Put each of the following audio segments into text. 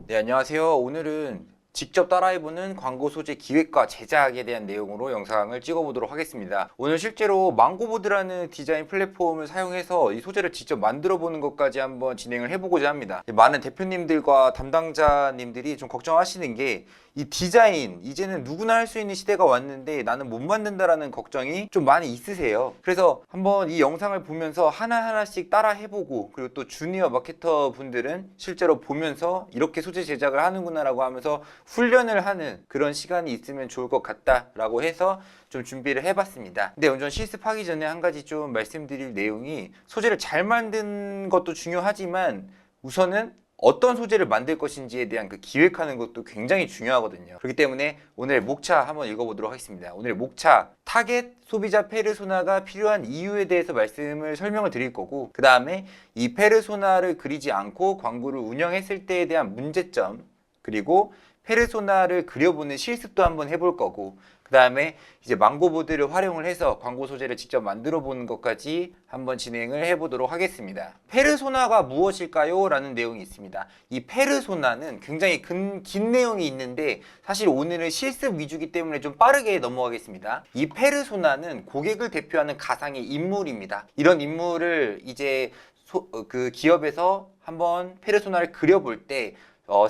네, 안녕하세요. 오늘은 직접 따라해보는 광고 소재 기획과 제작에 대한 내용으로 영상을 찍어보도록 하겠습니다. 오늘 실제로 망고보드라는 디자인 플랫폼을 사용해서 이 소재를 직접 만들어보는 것까지 한번 진행을 해보고자 합니다. 많은 대표님들과 담당자님들이 좀 걱정하시는 게 이 디자인, 이제는 누구나 할 수 있는 시대가 왔는데 나는 못 만든다라는 걱정이 좀 많이 있으세요. 그래서 한번 이 영상을 보면서 하나하나씩 따라 해보고, 그리고 또 주니어 마케터 분들은 실제로 보면서 이렇게 소재 제작을 하는구나 라고 하면서 훈련을 하는 그런 시간이 있으면 좋을 것 같다라고 해서 좀 준비를 해봤습니다. 근데 먼저 실습하기 전에 한 가지 좀 말씀드릴 내용이, 소재를 잘 만든 것도 중요하지만 우선은 어떤 소재를 만들 것인지에 대한 그 기획하는 것도 굉장히 중요하거든요. 그렇기 때문에 오늘 목차 한번 읽어보도록 하겠습니다. 오늘 목차, 타겟 소비자 페르소나가 필요한 이유에 대해서 설명을 드릴 거고, 그 다음에 이 페르소나를 그리지 않고 광고를 운영했을 때에 대한 문제점, 그리고 페르소나를 그려보는 실습도 한번 해볼 거고, 그 다음에 이제 망고보드를 활용을 해서 광고 소재를 직접 만들어 보는 것까지 한번 진행을 해보도록 하겠습니다. 페르소나가 무엇일까요? 라는 내용이 있습니다. 이 페르소나는 굉장히 긴 내용이 있는데 사실 오늘은 실습 위주이기 때문에 좀 빠르게 넘어가겠습니다. 이 페르소나는 고객을 대표하는 가상의 인물입니다. 이런 인물을 이제 그 기업에서 한번 페르소나를 그려볼 때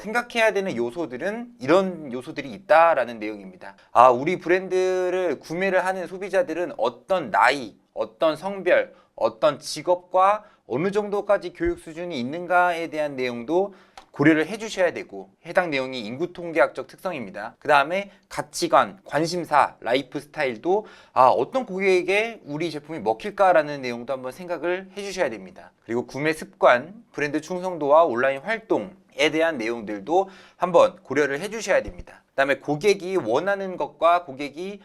생각해야 되는 요소들은 이런 요소들이 있다라는 내용입니다. 우리 브랜드를 구매를 하는 소비자들은 어떤 나이, 어떤 성별, 어떤 직업과 어느 정도까지 교육 수준이 있는가에 대한 내용도 고려를 해주셔야 되고, 해당 내용이 인구통계학적 특성입니다. 그 다음에 가치관, 관심사, 라이프 스타일도 어떤 고객에게 우리 제품이 먹힐까라는 내용도 한번 생각을 해주셔야 됩니다. 그리고 구매 습관, 브랜드 충성도와 온라인 활동에 대한 내용들도 한번 고려를 해주셔야 됩니다. 그 다음에 고객이 원하는 것과 고객이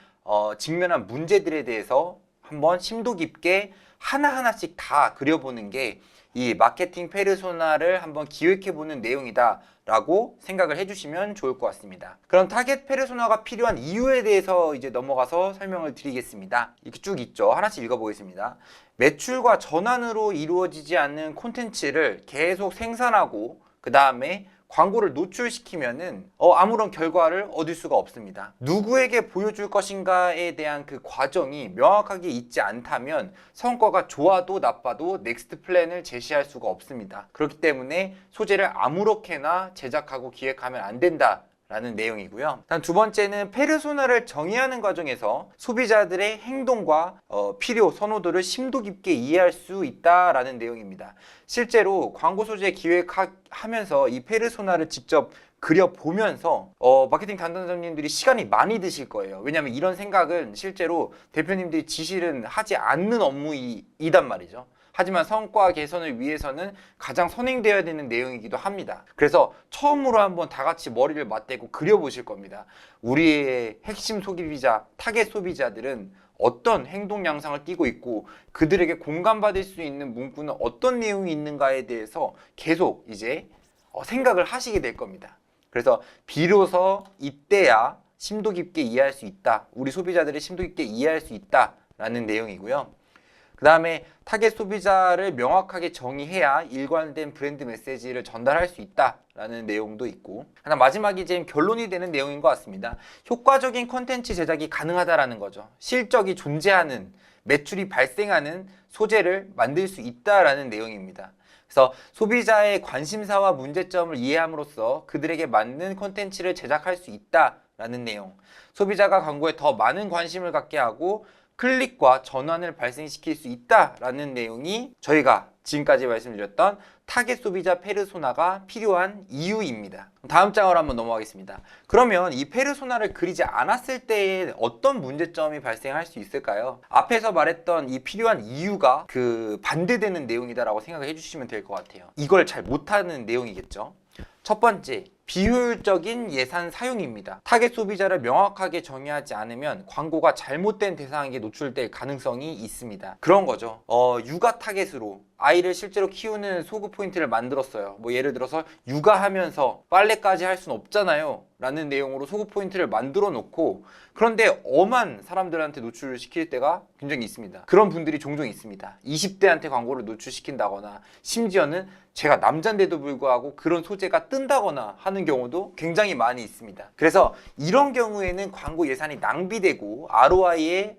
직면한 문제들에 대해서 한번 심도 깊게 하나하나씩 다 그려보는 게 이 마케팅 페르소나를 한번 기획해보는 내용이다 라고 생각을 해주시면 좋을 것 같습니다. 그럼 타겟 페르소나가 필요한 이유에 대해서 이제 넘어가서 설명을 드리겠습니다. 이렇게 쭉 있죠. 하나씩 읽어보겠습니다. 매출과 전환으로 이루어지지 않는 콘텐츠를 계속 생산하고 그 다음에 광고를 노출시키면은 아무런 결과를 얻을 수가 없습니다. 누구에게 보여줄 것인가에 대한 그 과정이 명확하게 있지 않다면 성과가 좋아도 나빠도 넥스트 플랜을 제시할 수가 없습니다. 그렇기 때문에 소재를 아무렇게나 제작하고 기획하면 안 된다 라는 내용이고요. 다음 두 번째는 페르소나를 정의하는 과정에서 소비자들의 행동과 필요, 선호도를 심도 깊게 이해할 수 있다라는 내용입니다. 실제로 광고 소재 기획하면서 이 페르소나를 직접 그려보면서 마케팅 담당자님들이 시간이 많이 드실 거예요. 왜냐하면 이런 생각은 실제로 대표님들이 지시는 하지 않는 업무이단 말이죠. 하지만 성과 개선을 위해서는 가장 선행되어야 되는 내용이기도 합니다. 그래서 처음으로 한번 다 같이 머리를 맞대고 그려보실 겁니다. 우리의 핵심 소비자, 타겟 소비자들은 어떤 행동 양상을 띠고 있고 그들에게 공감받을 수 있는 문구는 어떤 내용이 있는가에 대해서 계속 이제 생각을 하시게 될 겁니다. 그래서 비로소 이때야 심도 깊게 이해할 수 있다. 우리 소비자들을 심도 깊게 이해할 수 있다라는 내용이고요. 그 다음에 타겟 소비자를 명확하게 정의해야 일관된 브랜드 메시지를 전달할 수 있다라는 내용도 있고, 하나 마지막이 이제 결론이 되는 내용인 것 같습니다. 효과적인 콘텐츠 제작이 가능하다라는 거죠. 실적이 존재하는, 매출이 발생하는 소재를 만들 수 있다라는 내용입니다. 그래서 소비자의 관심사와 문제점을 이해함으로써 그들에게 맞는 콘텐츠를 제작할 수 있다라는 내용, 소비자가 광고에 더 많은 관심을 갖게 하고 클릭과 전환을 발생시킬 수 있다라는 내용이 저희가 지금까지 말씀드렸던 타겟 소비자 페르소나가 필요한 이유입니다. 다음 장으로 한번 넘어가겠습니다. 그러면 이 페르소나를 그리지 않았을 때에 어떤 문제점이 발생할 수 있을까요? 앞에서 말했던 이 필요한 이유가 그 반대되는 내용이다라고 생각을 해주시면 될 것 같아요. 이걸 잘 못하는 내용이겠죠. 첫 번째, 비효율적인 예산 사용입니다. 타겟 소비자를 명확하게 정의하지 않으면 광고가 잘못된 대상에게 노출될 가능성이 있습니다. 그런 거죠. 육아 타겟으로 아이를 실제로 키우는 소구 포인트를 만들었어요. 뭐 예를 들어서 육아하면서 빨래까지 할 수는 없잖아요 라는 내용으로 소구 포인트를 만들어 놓고 그런데 엄한 사람들한테 노출을 시킬 때가 굉장히 있습니다. 그런 분들이 종종 있습니다. 20대한테 광고를 노출시킨다거나 심지어는 제가 남잔데도 불구하고 그런 소재가 뜬다거나 하는 경우도 굉장히 많이 있습니다. 그래서 이런 경우에는 광고 예산이 낭비되고 ROI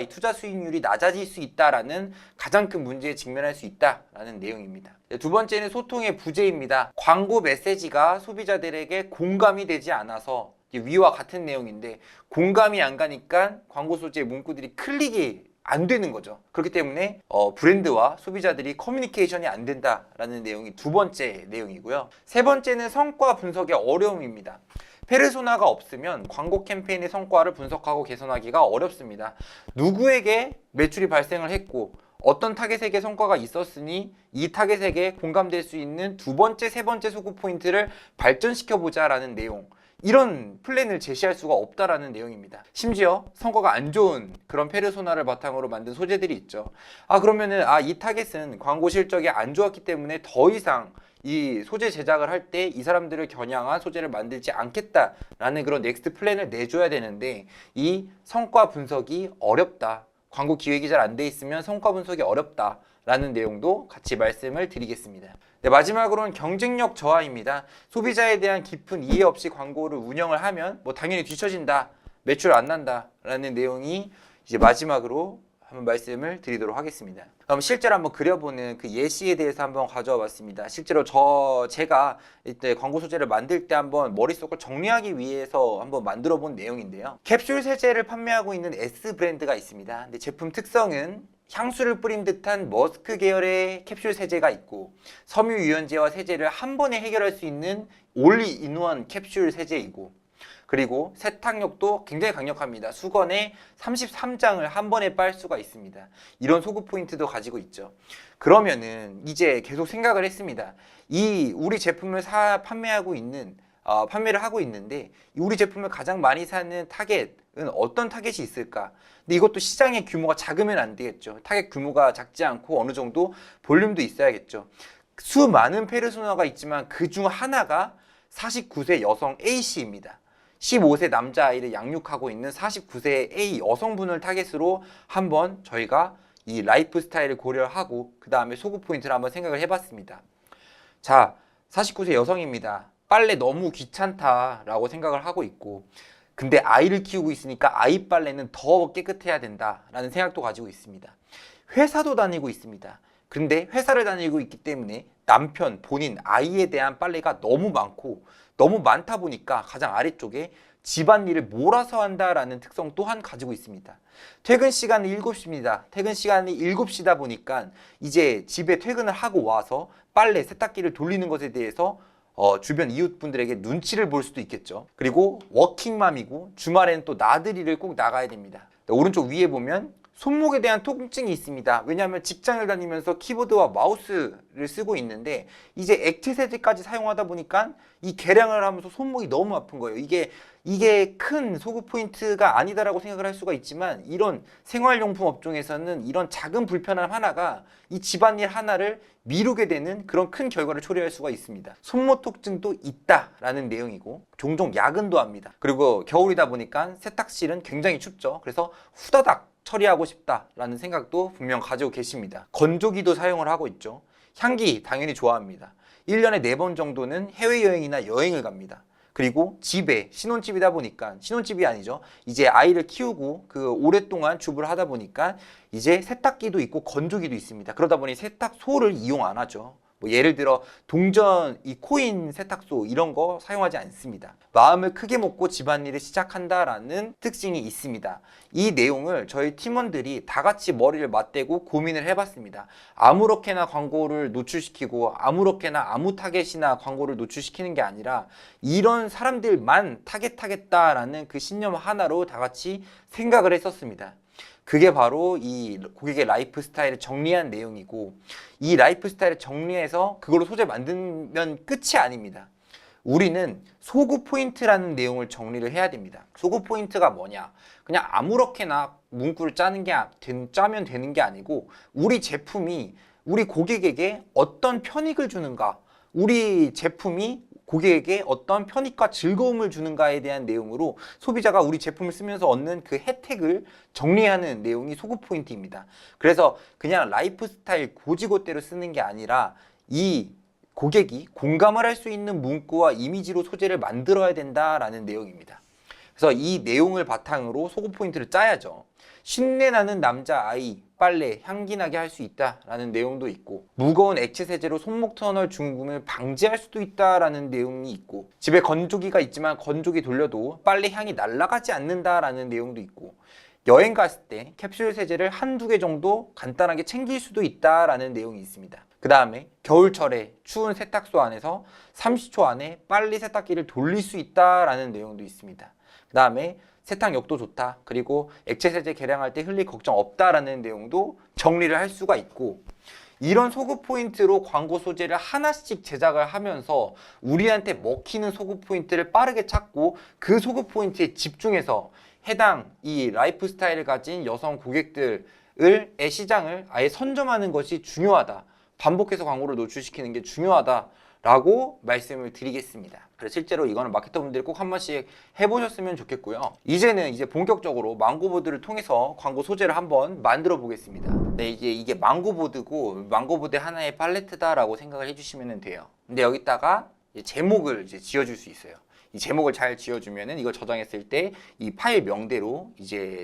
투자 수익률이 낮아질 수 있다라는 가장 큰 문제에 직면할 수 있다라는 내용입니다. 두 번째는 소통의 부재입니다. 광고 메시지가 소비자들에게 공감이 되지 않아서 위와 같은 내용인데 공감이 안 가니까 광고 소재 문구들이 클릭이 안 되는 거죠. 그렇기 때문에 브랜드와 소비자들이 커뮤니케이션이 안 된다라는 내용이 두 번째 내용이고요. 세 번째는 성과 분석의 어려움입니다. 페르소나가 없으면 광고 캠페인의 성과를 분석하고 개선하기가 어렵습니다. 누구에게 매출이 발생을 했고 어떤 타겟에게 성과가 있었으니 이 타겟에게 공감될 수 있는 두 번째, 세 번째 소구 포인트를 발전시켜보자 라는 내용, 이런 플랜을 제시할 수가 없다라는 내용입니다. 심지어 성과가 안 좋은 그런 페르소나를 바탕으로 만든 소재들이 있죠. 그러면은 이 타겟은 광고 실적이 안 좋았기 때문에 더 이상 이 소재 제작을 할 때 이 사람들을 겨냥한 소재를 만들지 않겠다라는 그런 넥스트 플랜을 내줘야 되는데 이 성과 분석이 어렵다. 광고 기획이 잘 안 돼 있으면 성과 분석이 어렵다라는 내용도 같이 말씀을 드리겠습니다. 네, 마지막으로는 경쟁력 저하입니다. 소비자에 대한 깊은 이해 없이 광고를 운영을 하면 당연히 뒤처진다, 매출 안 난다라는 내용이 이제 마지막으로 한번 말씀을 드리도록 하겠습니다. 그럼 실제로 한번 그려보는 그 예시에 대해서 한번 가져와 봤습니다. 실제로 제가 이때 광고 소재를 만들 때 한번 머릿속을 정리하기 위해서 한번 만들어 본 내용인데요. 캡슐 세제를 판매하고 있는 S 브랜드가 있습니다. 근데 제품 특성은 향수를 뿌린 듯한 머스크 계열의 캡슐 세제가 있고 섬유 유연제와 세제를 한 번에 해결할 수 있는 올인원 캡슐 세제이고 그리고 세탁력도 굉장히 강력합니다. 수건에 33장을 한 번에 빨 수가 있습니다. 이런 소구 포인트도 가지고 있죠. 그러면은 이제 계속 생각을 했습니다. 우리 제품을 판매를 하고 있는데 우리 제품을 가장 많이 사는 타겟은 어떤 타겟이 있을까? 근데 이것도 시장의 규모가 작으면 안 되겠죠. 타겟 규모가 작지 않고 어느 정도 볼륨도 있어야겠죠. 수많은 페르소나가 있지만 그중 하나가 49세 여성 A씨입니다. 15세 남자아이를 양육하고 있는 49세 A 여성분을 타겟으로 한번 저희가 이 라이프 스타일을 고려하고 그 다음에 소구 포인트를 한번 생각을 해봤습니다. 자, 49세 여성입니다. 빨래 너무 귀찮다라고 생각을 하고 있고 근데 아이를 키우고 있으니까 아이 빨래는 더 깨끗해야 된다라는 생각도 가지고 있습니다. 회사도 다니고 있습니다. 근데 회사를 다니고 있기 때문에 남편, 본인, 아이에 대한 빨래가 너무 많고 너무 많다 보니까 가장 아래쪽에 집안일을 몰아서 한다라는 특성 또한 가지고 있습니다. 퇴근 시간은 7시입니다. 퇴근 시간이 7시다 보니까 이제 집에 퇴근을 하고 와서 빨래, 세탁기를 돌리는 것에 대해서 주변 이웃분들에게 눈치를 볼 수도 있겠죠. 그리고 워킹맘이고 주말에는 또 나들이를 꼭 나가야 됩니다. 오른쪽 위에 보면 손목에 대한 통증이 있습니다. 왜냐하면 직장을 다니면서 키보드와 마우스를 쓰고 있는데 이제 액티 세제까지 사용하다 보니까 이 개량을 하면서 손목이 너무 아픈 거예요. 이게 큰 소구 포인트가 아니다라고 생각을 할 수가 있지만 이런 생활용품 업종에서는 이런 작은 불편함 하나가 이 집안일 하나를 미루게 되는 그런 큰 결과를 초래할 수가 있습니다. 손목 통증도 있다라는 내용이고 종종 야근도 합니다. 그리고 겨울이다 보니까 세탁실은 굉장히 춥죠. 그래서 후다닥 처리하고 싶다라는 생각도 분명 가지고 계십니다. 건조기도 사용을 하고 있죠. 향기 당연히 좋아합니다. 1년에 4번 정도는 해외여행이나 여행을 갑니다. 그리고 집에 신혼집이다 보니까 신혼집이 아니죠. 이제 아이를 키우고 오랫동안 주부를 하다 보니까 이제 세탁기도 있고 건조기도 있습니다. 그러다 보니 세탁소를 이용 안 하죠. 예를 들어 동전, 이 코인 세탁소 이런 거 사용하지 않습니다. 마음을 크게 먹고 집안일을 시작한다라는 특징이 있습니다. 이 내용을 저희 팀원들이 다 같이 머리를 맞대고 고민을 해봤습니다. 아무렇게나 광고를 노출시키고 아무렇게나 아무 타겟이나 광고를 노출시키는 게 아니라 이런 사람들만 타겟하겠다라는 그 신념 하나로 다 같이 생각을 했었습니다. 그게 바로 이 고객의 라이프 스타일을 정리한 내용이고 이 라이프 스타일을 정리해서 그걸로 소재 만들면 끝이 아닙니다. 우리는 소구 포인트라는 내용을 정리를 해야 됩니다. 소구 포인트가 뭐냐? 그냥 아무렇게나 문구를 짜면 되는 게 아니고 우리 제품이 우리 고객에게 어떤 편익을 주는가? 우리 제품이 고객에게 어떤 편익과 즐거움을 주는가에 대한 내용으로 소비자가 우리 제품을 쓰면서 얻는 그 혜택을 정리하는 내용이 소구 포인트입니다. 그래서 그냥 라이프 스타일 고지고대로 쓰는 게 아니라 이 고객이 공감을 할 수 있는 문구와 이미지로 소재를 만들어야 된다라는 내용입니다. 그래서 이 내용을 바탕으로 소구 포인트를 짜야죠. 신내나는 남자아이 빨래 향기나게 할 수 있다라는 내용도 있고, 무거운 액체 세제로 손목 터널 중금을 방지할 수도 있다라는 내용이 있고, 집에 건조기가 있지만 건조기 돌려도 빨래 향이 날아가지 않는다라는 내용도 있고, 여행 갔을 때 캡슐 세제를 한두 개 정도 간단하게 챙길 수도 있다라는 내용이 있습니다. 그 다음에 겨울철에 추운 세탁소 안에서 30초 안에 빨리 세탁기를 돌릴 수 있다라는 내용도 있습니다. 그 다음에 세탁력도 좋다. 그리고 액체 세제 계량할 때 흘릴 걱정 없다라는 내용도 정리를 할 수가 있고, 이런 소구 포인트로 광고 소재를 하나씩 제작을 하면서 우리한테 먹히는 소구 포인트를 빠르게 찾고 그 소구 포인트에 집중해서 해당 이 라이프 스타일을 가진 여성 고객들의 시장을 아예 선점하는 것이 중요하다. 반복해서 광고를 노출시키는 게 중요하다라고 말씀을 드리겠습니다. 그래서 실제로 이거는 마케터분들이 꼭 한 번씩 해보셨으면 좋겠고요. 이제는 본격적으로 망고보드를 통해서 광고 소재를 한번 만들어 보겠습니다. 네, 이게 망고보드고 망고보드 하나의 팔레트다라고 생각을 해주시면 돼요. 근데 여기다가 제목을 지어줄 수 있어요. 이 제목을 잘 지어주면은 이걸 저장했을 때 이 파일 명대로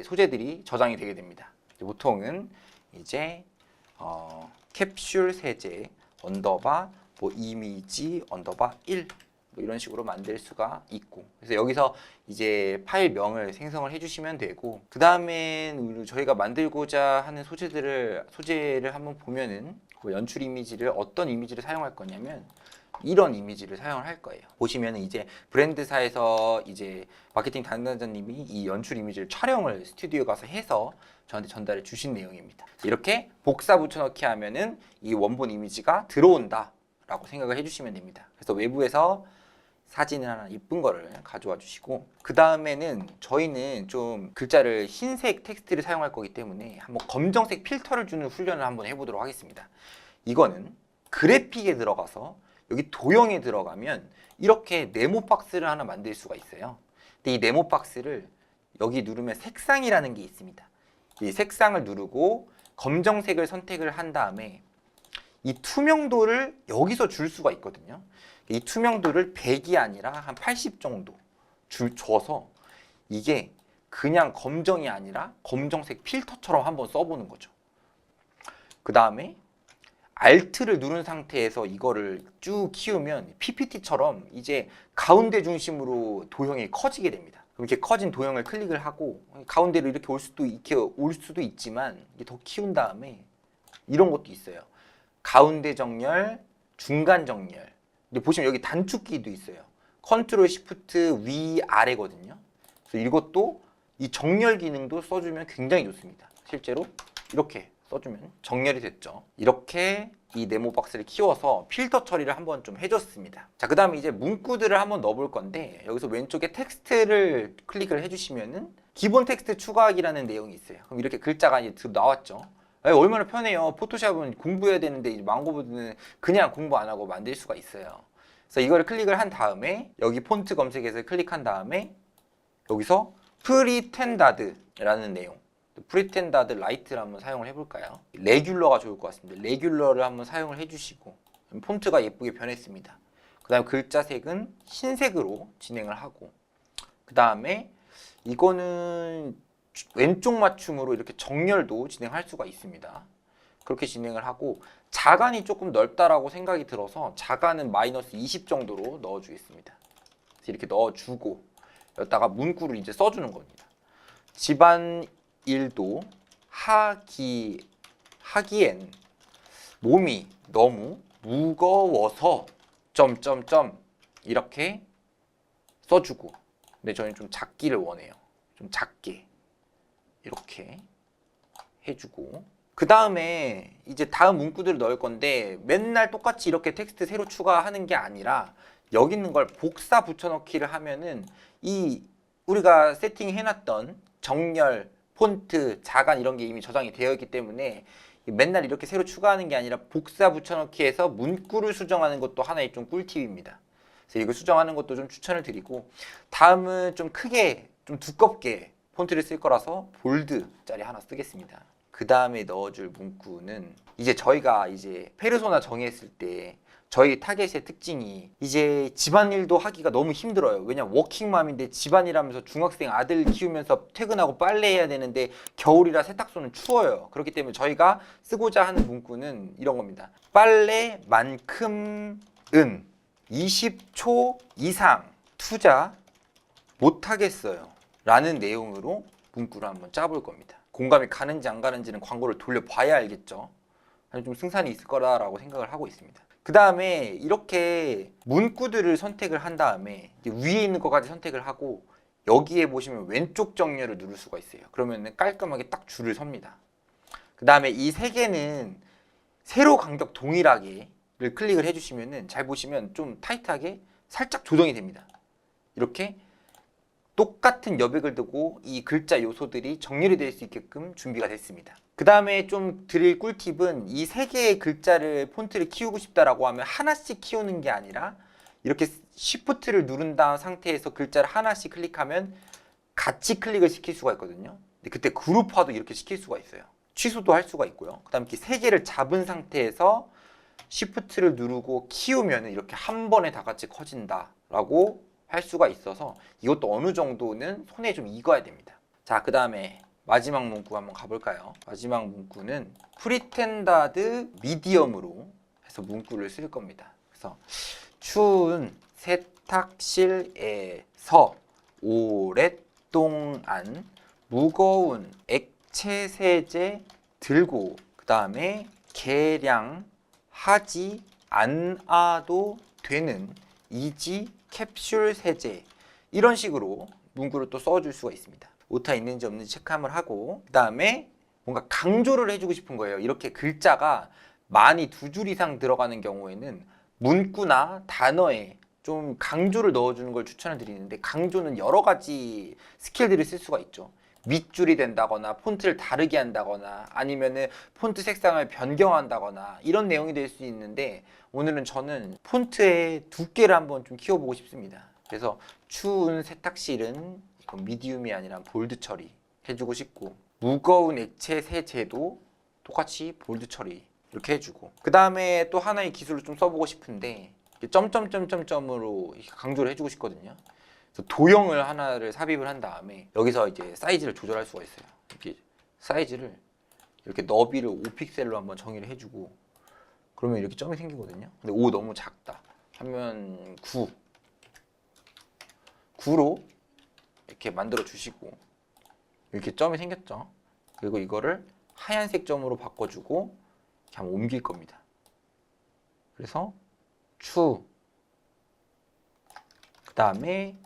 소재들이 저장이 되게 됩니다. 보통은 캡슐 세제 언더바 이미지 언더바 1 이런 식으로 만들 수가 있고, 그래서 여기서 파일 명을 생성을 해주시면 되고, 그 다음엔 저희가 만들고자 하는 소재를 한번 보면은 그 연출 이미지를 어떤 이미지를 사용할 거냐면 이런 이미지를 사용을 할 거예요. 보시면은 브랜드사에서 마케팅 담당자님이 이 연출 이미지를 촬영을 스튜디오 가서 해서 저한테 전달해 주신 내용입니다. 이렇게 복사 붙여넣기 하면은 이 원본 이미지가 들어온다 라고 생각을 해주시면 됩니다. 그래서 외부에서 사진을 하나 이쁜 거를 가져와 주시고, 그 다음에는 저희는 좀 글자를 흰색 텍스트를 사용할 거기 때문에 한번 검정색 필터를 주는 훈련을 한번 해보도록 하겠습니다. 이거는 그래픽에 들어가서 여기 도형에 들어가면 이렇게 네모 박스를 하나 만들 수가 있어요. 근데 이 네모 박스를 여기 누르면 색상이라는 게 있습니다. 이 색상을 누르고 검정색을 선택을 한 다음에 이 투명도를 여기서 줄 수가 있거든요. 이 투명도를 100이 아니라 한 80 정도 줘서 이게 그냥 검정이 아니라 검정색 필터처럼 한번 써보는 거죠. 그 다음에 Alt를 누른 상태에서 이거를 쭉 키우면 PPT처럼 가운데 중심으로 도형이 커지게 됩니다. 그럼 이렇게 커진 도형을 클릭을 하고 가운데로 이렇게 올 수도 있지만 더 키운 다음에 이런 것도 있어요. 가운데 정렬, 중간 정렬. 근데 보시면 여기 단축키도 있어요. 컨트롤 시프트 위 아래거든요. 그래서 이것도 이 정렬 기능도 써주면 굉장히 좋습니다. 실제로 이렇게 써주면 정렬이 됐죠. 이렇게 이 네모 박스를 키워서 필터 처리를 한번 좀 해줬습니다. 자, 그 다음에 문구들을 한번 넣어볼 건데, 여기서 왼쪽에 텍스트를 클릭을 해주시면은 기본 텍스트 추가하기라는 내용이 있어요. 그럼 이렇게 글자가 나왔죠. 얼마나 편해요. 포토샵은 공부해야 되는데 망고보드는 그냥 공부 안 하고 만들 수가 있어요. 그래서 이거를 클릭을 한 다음에 여기 폰트 검색에서 클릭한 다음에 여기서 프리텐다드라는 내용, 프리텐다드 라이트를 한번 사용을 해볼까요? 레귤러가 좋을 것 같습니다. 레귤러를 한번 사용을 해주시고, 폰트가 예쁘게 변했습니다. 그 다음에 글자 색은 흰색으로 진행을 하고, 그 다음에 이거는 왼쪽 맞춤으로 이렇게 정렬도 진행할 수가 있습니다. 그렇게 진행을 하고, 자간이 조금 넓다라고 생각이 들어서 자간은 마이너스 20 정도로 넣어주겠습니다. 그래서 이렇게 넣어주고 여기다가 문구를 써주는 겁니다. 집안 일도 하기엔 몸이 너무 무거워서 점점점 이렇게 써주고, 근데 저는 좀 작기를 원해요. 좀 작게 이렇게 해주고, 그 다음에 다음 문구들을 넣을 건데 맨날 똑같이 이렇게 텍스트 새로 추가하는 게 아니라 여기 있는 걸 복사 붙여넣기를 하면은 우리가 세팅해놨던 정렬, 폰트, 자간 이런 게 이미 저장이 되어 있기 때문에 맨날 이렇게 새로 추가하는 게 아니라 복사 붙여넣기 해서 문구를 수정하는 것도 하나의 좀 꿀팁입니다. 그래서 이거 수정하는 것도 좀 추천을 드리고, 다음은 좀 크게 좀 두껍게 폰트를 쓸 거라서 볼드짜리 하나 쓰겠습니다. 그 다음에 넣어줄 문구는 이제 저희가 이제 페르소나 정의했을 때 저희 타겟의 특징이 이제 집안일도 하기가 너무 힘들어요. 왜냐면 워킹맘인데 집안일하면서 중학생 아들 키우면서 퇴근하고 빨래해야 되는데 겨울이라 세탁소는 추워요. 그렇기 때문에 저희가 쓰고자 하는 문구는 이런 겁니다. 빨래만큼은 20초 이상 투자 못하겠어요 라는 내용으로 문구를 한번 짜볼 겁니다. 공감이 가는지 안 가는지는 광고를 돌려봐야 알겠죠. 좀 승산이 있을 거라고 생각을 하고 있습니다. 그 다음에 이렇게 문구들을 선택을 한 다음에 위에 있는 것까지 선택을 하고 여기에 보시면 왼쪽 정렬을 누를 수가 있어요. 그러면 깔끔하게 딱 줄을 섭니다. 그 다음에 이 세 개는 세로 간격 동일하게를 클릭을 해주시면은 잘 보시면 좀 타이트하게 살짝 조정이 됩니다. 이렇게 똑같은 여백을 두고 이 글자 요소들이 정렬이 될 수 있게끔 준비가 됐습니다. 그 다음에 좀 드릴 꿀팁은 이 세 개의 글자를 폰트를 키우고 싶다라고 하면 하나씩 키우는 게 아니라 이렇게 Shift를 누른 다음 상태에서 글자를 하나씩 클릭하면 같이 클릭을 시킬 수가 있거든요. 근데 그때 그룹화도 이렇게 시킬 수가 있어요. 취소도 할 수가 있고요. 그 다음에 이렇게 세 개를 잡은 상태에서 Shift를 누르고 키우면 이렇게 한 번에 다 같이 커진다라고 할 수가 있어서 이것도 어느 정도는 손에 좀 익어야 됩니다. 자, 그 다음에 마지막 문구 한번 가볼까요? 마지막 문구는 프리텐다드 미디엄으로 해서 문구를 쓸 겁니다. 그래서 추운 세탁실에서 오랫동안 무거운 액체 세제 들고 그 다음에 개량하지 않아도 되는 이지 캡슐 세제, 이런 식으로 문구를 또 써줄 수가 있습니다. 오타 있는지 없는지 체크 한번 하고, 그 다음에 뭔가 강조를 해주고 싶은 거예요. 이렇게 글자가 많이 두 줄 이상 들어가는 경우에는 문구나 단어에 좀 강조를 넣어주는 걸 추천을 드리는데, 강조는 여러 가지 스킬들을 쓸 수가 있죠. 밑줄이 된다거나 폰트를 다르게 한다거나 아니면은 폰트 색상을 변경한다거나 이런 내용이 될 수 있는데, 오늘은 저는 폰트의 두께를 한번 좀 키워보고 싶습니다. 그래서 추운 세탁실은 이건 미디움이 아니라 볼드 처리 해주고 싶고, 무거운 액체 세제도 똑같이 볼드 처리 이렇게 해주고, 그 다음에 또 하나의 기술을 좀 써보고 싶은데 점점점점점으로 강조를 해주고 싶거든요. 그래서 도형을 하나를 삽입을 한 다음에 여기서 이제 사이즈를 조절할 수가 있어요. 이렇게 사이즈를 이렇게 너비를 5픽셀로 한번 정의를 해주고, 그러면 이렇게 점이 생기거든요. 근데 5 너무 작다 하면 9로 이렇게 만들어 주시고, 이렇게 점이 생겼죠. 그리고 이거를 하얀색 점으로 바꿔주고 이렇게 한번 옮길 겁니다. 그래서 추, 그 다음에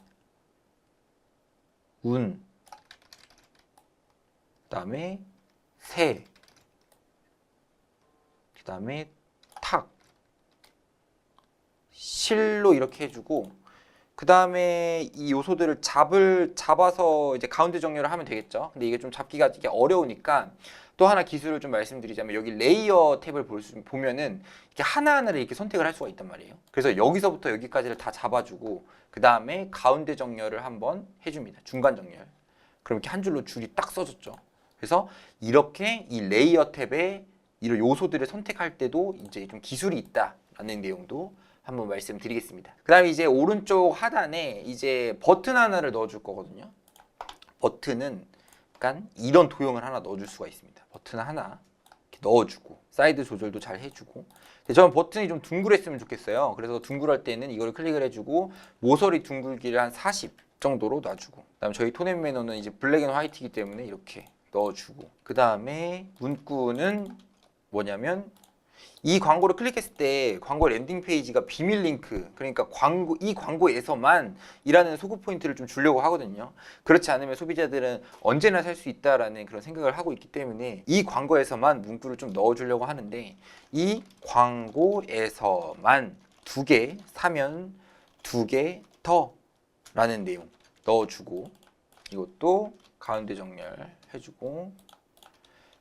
운, 그 다음에 새, 그 다음에 탁, 실로 이렇게 해주고, 그 다음에 이 요소들을 잡아서 이제 가운데 정렬을 하면 되겠죠. 근데 이게 좀 잡기가 이게 어려우니까 또 하나 기술을 좀 말씀드리자면, 여기 레이어 탭을 보면은 이렇게 하나하나를 이렇게 선택을 할 수가 있단 말이에요. 그래서 여기서부터 여기까지를 다 잡아주고 그 다음에 가운데 정렬을 한번 해줍니다. 중간 정렬. 그럼 이렇게 한 줄로 줄이 딱 써졌죠. 그래서 이렇게 이 레이어 탭에 이런 요소들을 선택할 때도 이제 좀 기술이 있다라는 내용도 한번 말씀드리겠습니다. 그 다음에 이제 오른쪽 하단에 이제 버튼 하나를 넣어줄 거거든요. 버튼은 약간 이런 도형을 하나 넣어줄 수가 있습니다. 버튼 하나 이렇게 넣어주고 사이드 조절도 잘 해주고, 저는 버튼이 좀 둥글했으면 좋겠어요. 그래서 둥글할 때는 이걸 클릭을 해주고 모서리 둥글기를 한 40 정도로 놔주고, 그 다음에 저희 톤앤 매너는 이제 블랙 앤 화이트이기 때문에 이렇게 넣어주고, 그 다음에 문구는 뭐냐면 이 광고를 클릭했을 때 광고 랜딩 페이지가 비밀 링크, 그러니까 이 광고에서만 일하는 소구 포인트를 좀 주려고 하거든요. 그렇지 않으면 소비자들은 언제나 살 수 있다라는 그런 생각을 하고 있기 때문에 이 광고에서만 문구를 좀 넣어주려고 하는데, 이 광고에서만 2개 사면 2개 더 라는 내용 넣어주고, 이것도 가운데 정렬 해주고,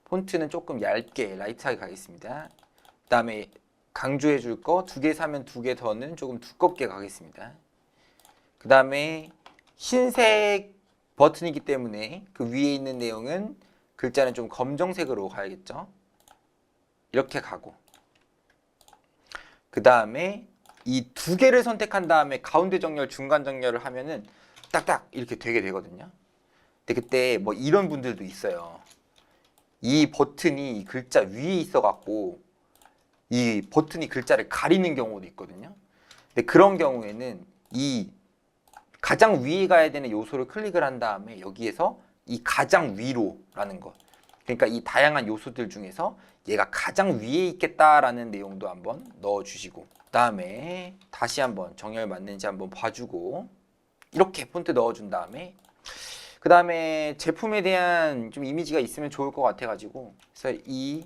폰트는 조금 얇게 라이트하게 가겠습니다. 그 다음에 강조해 줄 거 2개 사면 2개 더는 조금 두껍게 가겠습니다. 그 다음에 흰색 버튼이기 때문에 그 위에 있는 내용은 글자는 좀 검정색으로 가야겠죠. 이렇게 가고, 그 다음에 이 2개를 선택한 다음에 가운데 정렬, 중간 정렬을 하면은 딱딱 이렇게 되게 되거든요. 근데 그때 뭐 이런 분들도 있어요. 이 버튼이 이 글자 위에 있어 갖고 이 버튼이 글자를 가리는 경우도 있거든요. 근데 그런 경우에는 이 가장 위에 가야 되는 요소를 클릭을 한 다음에 여기에서 이 가장 위로라는 것, 그러니까 이 다양한 요소들 중에서 얘가 가장 위에 있겠다라는 내용도 한번 넣어주시고, 그 다음에 다시 한번 정렬 맞는지 한번 봐주고 이렇게 폰트 넣어준 다음에, 그 다음에 제품에 대한 좀 이미지가 있으면 좋을 것 같아가지고 그래서 이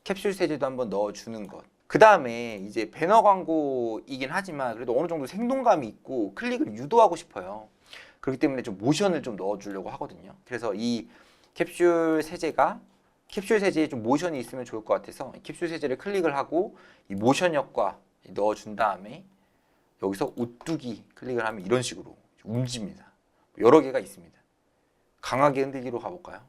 캡슐 세제도 한번 넣어주는 것. 그 다음에 이제 배너 광고이긴 하지만 그래도 어느 정도 생동감이 있고 클릭을 유도하고 싶어요. 그렇기 때문에 좀 모션을 좀 넣어주려고 하거든요. 그래서 이 캡슐 세제에 좀 모션이 있으면 좋을 것 같아서 캡슐 세제를 클릭을 하고 이 모션 효과 넣어준 다음에 여기서 오뚜기 클릭을 하면 이런 식으로 움직입니다. 여러 개가 있습니다. 강하게 흔들기로 가볼까요?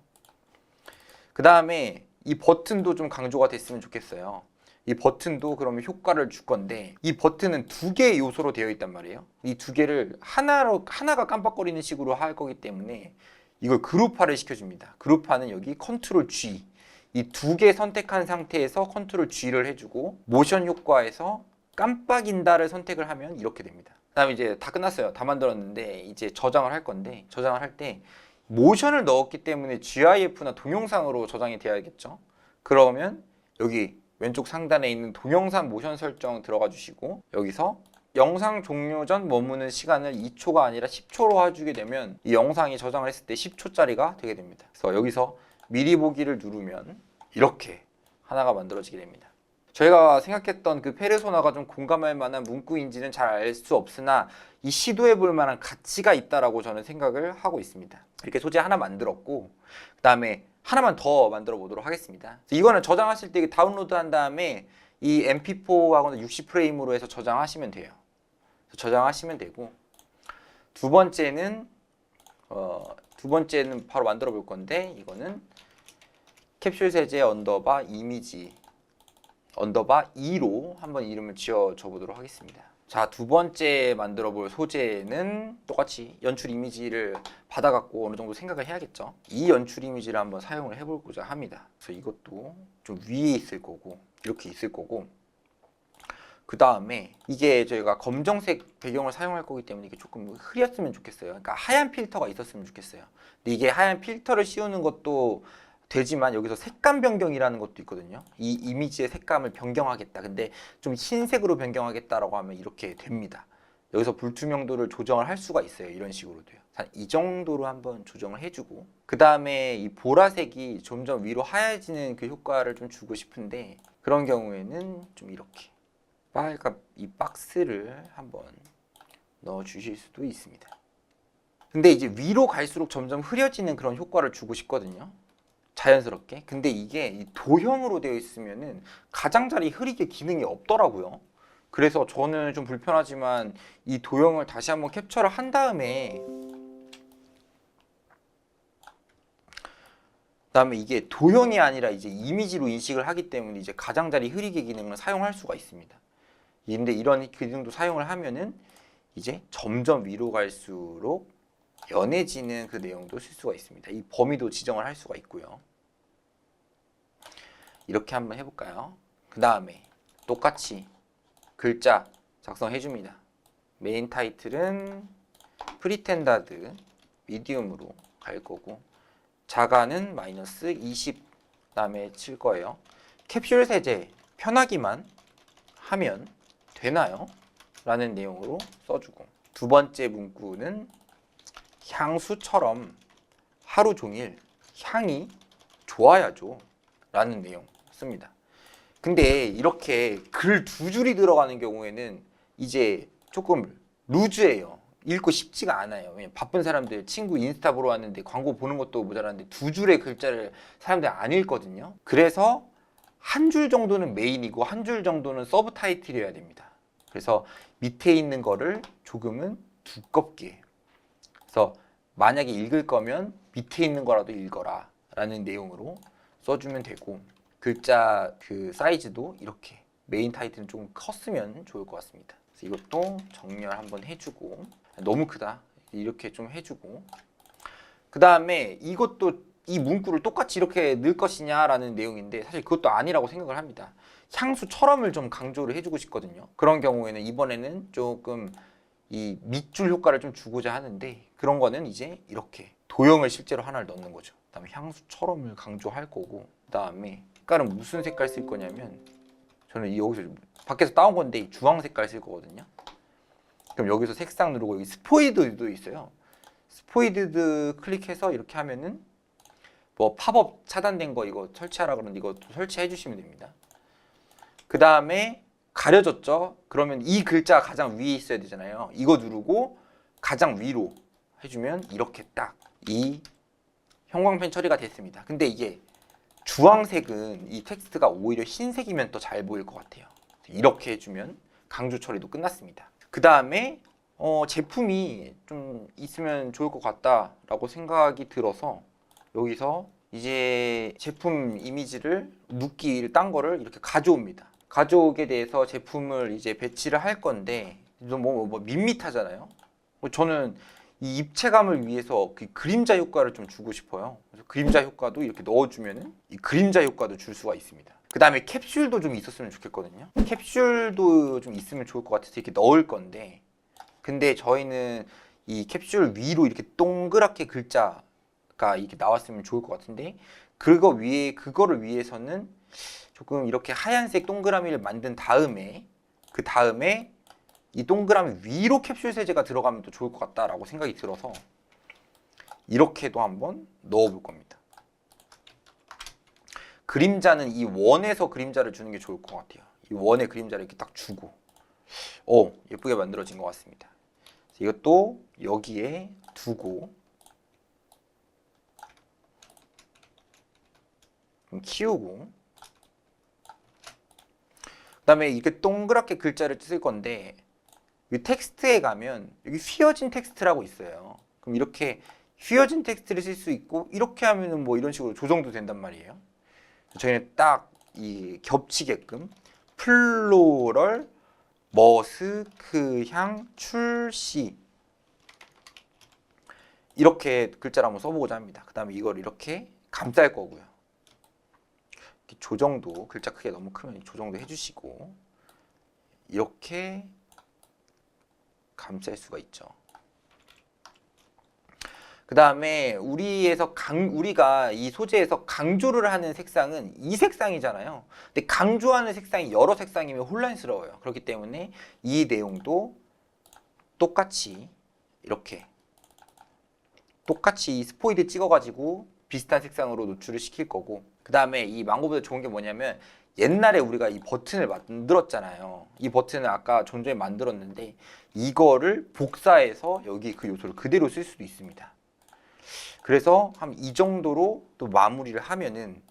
그 다음에 이 버튼도 좀 강조가 됐으면 좋겠어요. 이 버튼도 그러면 효과를 줄 건데, 이 버튼은 2개의 요소로 되어 있단 말이에요. 이 2개를 하나가 깜빡거리는 식으로 할 거기 때문에 이걸 그룹화를 시켜줍니다. 그룹화는 여기 컨트롤 G, 이 2개 선택한 상태에서 컨트롤 G를 해주고, 모션 효과에서 깜빡인다를 선택을 하면 이렇게 됩니다. 그 다음에 이제 다 끝났어요. 다 만들었는데 이제 저장을 할 건데, 저장을 할 때 모션을 넣었기 때문에 GIF나 동영상으로 저장이 되어야겠죠. 그러면 여기 왼쪽 상단에 있는 동영상 모션 설정 들어가 주시고, 여기서 영상 종료 전 머무는 시간을 2초가 아니라 10초로 해주게 되면 이 영상이 저장을 했을 때 10초짜리가 되게 됩니다. 그래서 여기서 미리 보기를 누르면 이렇게 하나가 만들어지게 됩니다. 저희가 생각했던 그 페르소나가 좀 공감할 만한 문구인지는 잘 알 수 없으나 이 시도해 볼 만한 가치가 있다라고 저는 생각을 하고 있습니다. 이렇게 소재 하나 만들었고, 그 다음에 하나만 더 만들어 보도록 하겠습니다. 이거는 저장하실 때 다운로드 한 다음에 이 mp4하고는 60프레임으로 해서 저장하시면 돼요. 저장하시면 되고, 두 번째는 바로 만들어 볼 건데, 이거는 캡슐 세제 언더바 이미지 언더바 2로 한번 이름을 지어줘 보도록 하겠습니다. 자, 두 번째 만들어 볼 소재는 똑같이 연출 이미지를 받아갖고 어느 정도 생각을 해야겠죠. 이 연출 이미지를 한번 사용을 해보고자 합니다. 그래서 이것도 좀 위에 있을 거고, 이렇게 있을 거고, 그 다음에 이게 저희가 검정색 배경을 사용할 거기 때문에 이게 조금 흐렸으면 좋겠어요. 그러니까 하얀 필터가 있었으면 좋겠어요. 근데 이게 하얀 필터를 씌우는 것도 되지만 여기서 색감 변경이라는 것도 있거든요. 이 이미지의 색감을 변경하겠다. 근데 좀 흰색으로 변경하겠다라고 하면 이렇게 됩니다. 여기서 불투명도를 조정을 할 수가 있어요. 이런 식으로 돼요. 이 정도로 한번 조정을 해주고, 그 다음에 이 보라색이 점점 위로 하얘지는 그 효과를 좀 주고 싶은데, 그런 경우에는 좀 이렇게 빨간 이 박스를 한번 넣어 주실 수도 있습니다. 근데 이제 위로 갈수록 점점 흐려지는 그런 효과를 주고 싶거든요. 자연스럽게. 근데 이게 이 도형으로 되어 있으면은 가장자리 흐리게 기능이 없더라고요. 그래서 저는 좀 불편하지만 이 도형을 다시 한번 캡처를 한 다음에, 그다음에 이게 도형이 아니라 이제 이미지로 인식을 하기 때문에 이제 가장자리 흐리게 기능을 사용할 수가 있습니다. 근데 이런 기능도 사용을 하면은 이제 점점 위로 갈수록 연해지는 그 내용도 쓸 수가 있습니다. 이 범위도 지정을 할 수가 있고요. 이렇게 한번 해볼까요? 그 다음에 똑같이 글자 작성해 줍니다. 메인 타이틀은 프리텐다드 미디움으로 갈 거고, 자가는 -20 다음에 칠 거예요. 캡슐 세제 편하기만 하면 되나요? 라는 내용으로 써주고, 두 번째 문구는 향수처럼 하루 종일 향이 좋아야죠 라는 내용 씁니다. 근데 이렇게 글 2줄이 들어가는 경우에는 이제 조금 루즈해요. 읽고 싶지가 않아요. 왜냐면 바쁜 사람들 친구 인스타 보러 왔는데 광고 보는 것도 모자라는데 2줄의 글자를 사람들이 안 읽거든요. 그래서 한 줄 정도는 메인이고 한 줄 정도는 서브 타이틀이어야 됩니다. 그래서 밑에 있는 거를 조금은 두껍게, 그래서 만약에 읽을 거면 밑에 있는 거라도 읽어라 라는 내용으로 써주면 되고, 글자 그 사이즈도 이렇게 메인 타이틀은 조금 컸으면 좋을 것 같습니다. 그래서 이것도 정렬 한번 해주고, 너무 크다 이렇게 좀 해주고, 그 다음에 이것도 이 문구를 똑같이 이렇게 넣을 것이냐 라는 내용인데 사실 그것도 아니라고 생각을 합니다. 향수처럼을 좀 강조를 해주고 싶거든요. 그런 경우에는 이번에는 조금 이 밑줄 효과를 좀 주고자 하는데, 그런 거는 이제 이렇게 도형을 실제로 하나를 넣는 거죠. 그 다음에 향수처럼을 강조할 거고, 그 다음에 색깔은 무슨 색깔 쓸 거냐면, 저는 여기서 밖에서 따온 건데 주황 색깔 쓸 거거든요. 그럼 여기서 색상 누르고 여기 스포이드도 있어요. 스포이드 클릭해서 이렇게 하면은 뭐 팝업 차단된 거 이거 설치하라 그러는데 이것도 설치해 주시면 됩니다. 그 다음에 가려졌죠? 그러면 이 글자 가장 위에 있어야 되잖아요. 이거 누르고 가장 위로 해주면 이렇게 딱 이 형광펜 처리가 됐습니다. 근데 이게 주황색은 이 텍스트가 오히려 흰색이면 더 잘 보일 것 같아요. 이렇게 해주면 강조 처리도 끝났습니다. 그 다음에 제품이 좀 있으면 좋을 것 같다라고 생각이 들어서 여기서 이제 제품 이미지를 눕기를 딴 거를 이렇게 가져옵니다. 가져오게 돼서 제품을 이제 배치를 할 건데 뭐 밋밋하잖아요. 저는 이 입체감을 위해서 그 그림자 효과를 좀 주고 싶어요. 그래서 그림자 효과도 이렇게 넣어주면은 이 그림자 효과도 줄 수가 있습니다. 그 다음에 캡슐도 좀 있었으면 좋겠거든요. 캡슐도 좀 있으면 좋을 것 같아서 이렇게 넣을 건데, 근데 저희는 이 캡슐 위로 이렇게 동그랗게 글자가 이렇게 나왔으면 좋을 것 같은데, 그거를 위해서는 조금 이렇게 하얀색 동그라미를 만든 다음에 그 다음에 이 동그라미 위로 캡슐 세제가 들어가면 또 좋을 것 같다라고 생각이 들어서 이렇게도 한번 넣어볼 겁니다. 그림자는 이 원에서 그림자를 주는 게 좋을 것 같아요. 이 원의 그림자를 이렇게 딱 주고, 예쁘게 만들어진 것 같습니다. 이것도 여기에 두고 좀 키우고, 그 다음에 이렇게 동그랗게 글자를 쓸 건데, 이 텍스트에 가면 여기 휘어진 텍스트라고 있어요. 그럼 이렇게 휘어진 텍스트를 쓸 수 있고, 이렇게 하면은 뭐 이런 식으로 조정도 된단 말이에요. 저희는 딱 이 겹치게끔 플로럴 머스크 향 출시 이렇게 글자를 한번 써보고자 합니다. 그 다음에 이걸 이렇게 감쌀 거고요. 조정도, 글자 크기가 너무 크면 조정도 해주시고 이렇게 감쌀 수가 있죠. 그 다음에 우리가 이 소재에서 강조를 하는 색상은 이 색상이잖아요. 근데 강조하는 색상이 여러 색상이면 혼란스러워요. 그렇기 때문에 이 내용도 똑같이 이렇게 똑같이 이 스포이드 찍어가지고 비슷한 색상으로 노출을 시킬 거고, 그 다음에 이 망고보다 좋은 게 뭐냐면 옛날에 우리가 이 버튼을 만들었잖아요. 이 버튼을 아까 좀 전에 만들었는데 이거를 복사해서 여기 그 요소를 그대로 쓸 수도 있습니다. 그래서 한 이 정도로 또 마무리를 하면은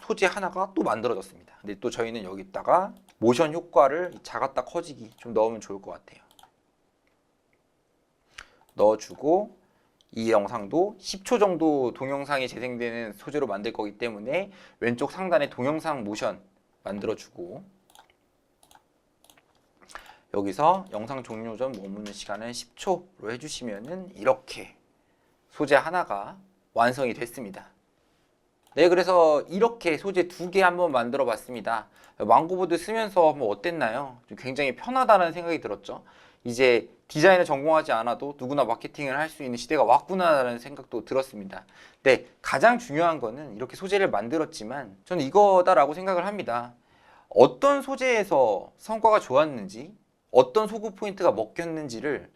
소재 하나가 또 만들어졌습니다. 근데 또 저희는 여기다가 모션 효과를 작았다 커지기 좀 넣으면 좋을 것 같아요. 넣어주고, 이 영상도 10초 정도 동영상이 재생되는 소재로 만들 거기 때문에 왼쪽 상단에 동영상 모션 만들어주고, 여기서 영상 종료 전 머무는 시간은 10초로 해주시면은 이렇게 소재 하나가 완성이 됐습니다. 네, 그래서 이렇게 소재 2개 한번 만들어 봤습니다. 망고보드 쓰면서 한번 어땠나요? 좀 굉장히 편하다는 생각이 들었죠. 이제 디자인을 전공하지 않아도 누구나 마케팅을 할 수 있는 시대가 왔구나라는 생각도 들었습니다. 네, 가장 중요한 거는 이렇게 소재를 만들었지만 저는 이거다라고 생각을 합니다. 어떤 소재에서 성과가 좋았는지, 어떤 소구 포인트가 먹혔는지를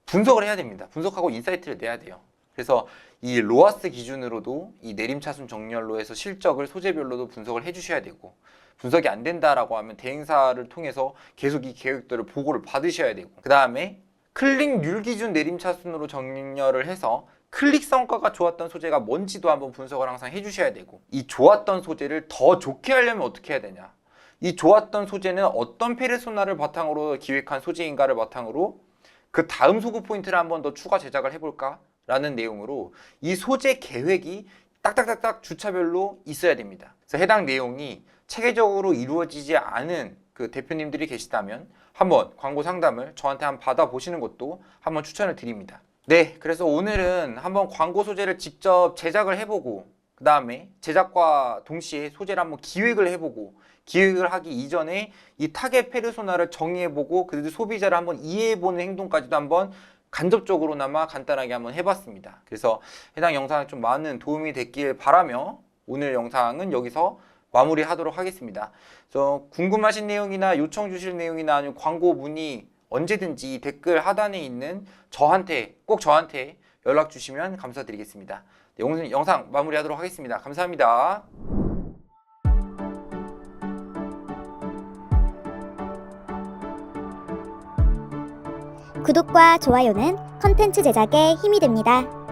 분석을 해야 됩니다. 분석하고 인사이트를 내야 돼요. 그래서 이 로아스 기준으로도 이 내림차순 정렬로 해서 실적을 소재별로도 분석을 해주셔야 되고, 분석이 안 된다라고 하면 대행사를 통해서 계속 이 계획들을 보고를 받으셔야 되고, 그 다음에 클릭률 기준 내림차순으로 정렬을 해서 클릭 성과가 좋았던 소재가 뭔지도 한번 분석을 항상 해주셔야 되고, 이 좋았던 소재를 더 좋게 하려면 어떻게 해야 되냐, 이 좋았던 소재는 어떤 페르소나를 바탕으로 기획한 소재인가를 바탕으로 그 다음 소구 포인트를 한번 더 추가 제작을 해볼까 라는 내용으로 이 소재 계획이 딱딱딱딱 주차별로 있어야 됩니다. 그래서 해당 내용이 체계적으로 이루어지지 않은 그 대표님들이 계시다면 한번 광고 상담을 저한테 한번 받아보시는 것도 한번 추천을 드립니다. 네, 그래서 오늘은 한번 광고 소재를 직접 제작을 해보고, 그 다음에 제작과 동시에 소재를 한번 기획을 해보고, 기획을 하기 이전에 이 타겟 페르소나를 정의해보고 그 소비자를 한번 이해해보는 행동까지도 한번 간접적으로나마 간단하게 한번 해봤습니다. 그래서 해당 영상에 좀 많은 도움이 됐길 바라며 오늘 영상은 여기서 마무리하도록 하겠습니다. 궁금하신 내용이나 요청 주실 내용이나 아니면 광고 문의 언제든지 댓글 하단에 있는 꼭 저한테 연락 주시면 감사드리겠습니다. 네, 오늘 영상 마무리하도록 하겠습니다. 감사합니다. 구독과 좋아요는 컨텐츠 제작에 힘이 됩니다.